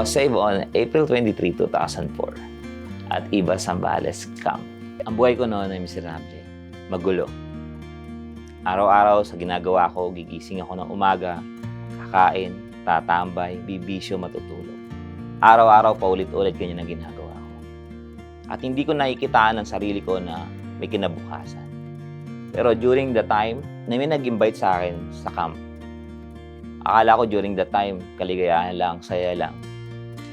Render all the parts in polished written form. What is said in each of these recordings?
was saved on April 23, 2004 at Iba Zambales Camp. Ang buhay ko noon ay miserable, magulo. Araw-araw sa ginagawa ko, gigising ako ng umaga, kakain, tatambay, bibisyo, matutulog. Araw-araw paulit-ulit ganyan ang ginagawa ko. At hindi ko nakikitaan ang sarili ko na may kinabukasan. Pero during the time na may nag-invite sa akin sa camp, akala ko during the time, kaligayahan lang, saya lang.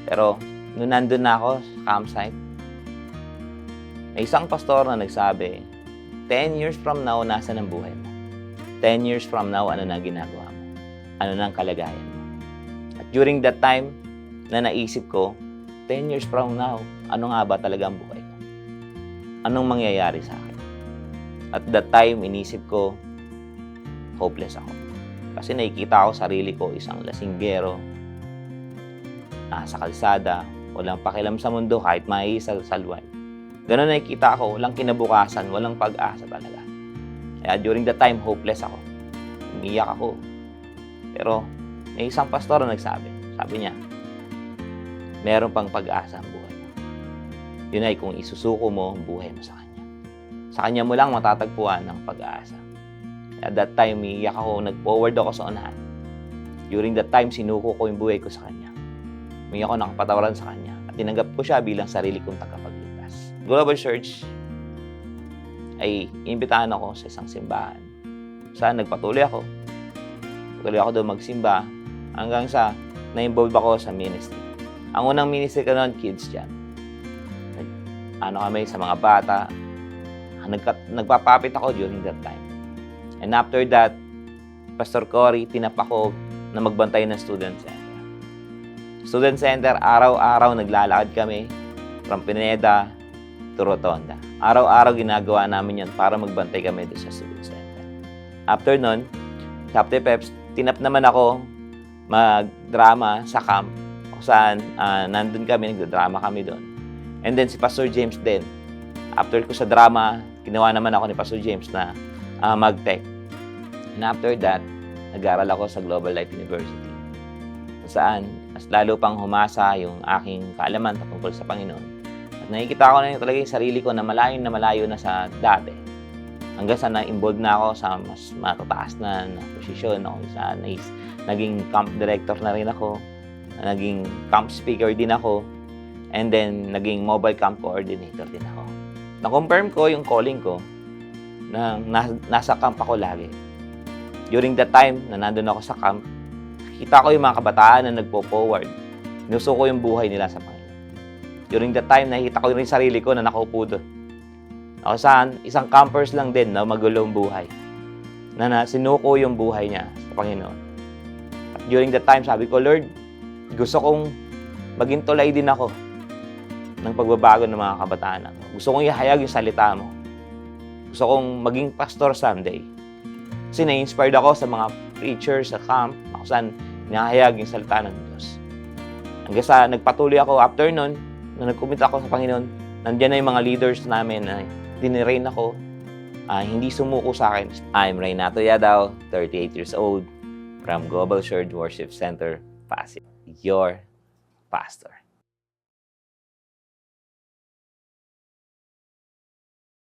Pero nung nandun na ako sa campsite, may isang pastor na nagsabi, 10 years from now, nasa ng buhay mo? 10 years from now, ano na ginagawa mo? Ano na ang kalagayan mo? At during that time na naisip ko, 10 years from now, ano nga ba talaga ang buhay ko? Anong mangyayari sa akin? At that time, inisip ko, hopeless ako. Kasi nakikita ko sarili ko, isang lasinggero, nasa kalsada, walang pakialam sa mundo, kahit maisalsalwan. Ganun nakikita ako, walang kinabukasan, walang pag-asa talaga. Kaya during that time, hopeless ako. Umiyak ako. Pero may isang pastor na nagsabi, sabi niya, meron pang pag-asa ang buhay mo. Yun ay kung isusuko mo ang buhay mo sa Kanya. Sa Kanya mo lang matatagpuan ng pag-asa. At that time, umiyak ako, nag-forward ako sa unahan. During that time, sinuko ko yung buhay ko sa Kanya. Umiyak ako, nakapatawaran sa Kanya. At tinanggap ko siya bilang sarili kong tagapagligtas. Global Church ay imbitahan ako sa isang simbahan. Saan nagpatuloy ako. Patuloy ako doon magsimba hanggang sa na-involve ako sa ministry. Ang unang ministry ko noon, kids dyan. Kami sa mga bata. Nagpapapit ako during that time. And after that, Pastor Cory, tinapak ko na magbantay ng student center. Student center, araw-araw naglalakad kami from Pineda to Rotonda. Araw-araw ginagawa namin yan para magbantay kami doon sa student center. After nun, Chapter Peps, tinap naman ako mag-drama sa camp kung saan nandun kami, nagdrama kami doon. And then si Pastor James din. After ko sa drama, ginawa naman ako ni Pastor James na mag-tech. And after that, nag-aaral ako sa Global Life University. Kung saan, mas lalo pang humasa yung aking kaalaman tungkol sa Panginoon. At nakikita ko na talaga yung sarili ko na malayo na sa dati. Hanggang sa na-involved na ako sa mas matataas na posisyon. Naging camp director na rin ako. Naging camp speaker din ako. And then, naging mobile camp coordinator din ako. Na-confirm ko yung calling ko na nasa camp ako lagi. During that time na nandun ako sa camp, nakita ko yung mga kabataan na nagpo-forward. Inuso ko yung buhay nila sa Panginoon. During that time, nakita ko rin sarili ko na nakaupo doon. Ako saan, isang campers lang din na magulong buhay. Na sinuko yung buhay niya sa Panginoon. At during that time, sabi ko, Lord, gusto kong maging tulay din ako ng pagbabago ng mga kabataan ako. Gusto kong ihayag yung salita mo. Gusto kong maging pastor someday. Kasi na-inspired ako sa mga preachers sa camp, kung saan hinahayag yung salita ng Diyos. Hanggang sa nagpatuloy ako after nun, nung nag-commit ako sa Panginoon, nandiyan na yung mga leaders namin na dinirain ako, hindi sumuko sa akin. I'm Reynato Yadao, 38 years old, from Global Church Worship Center, Pasig. Your pastor.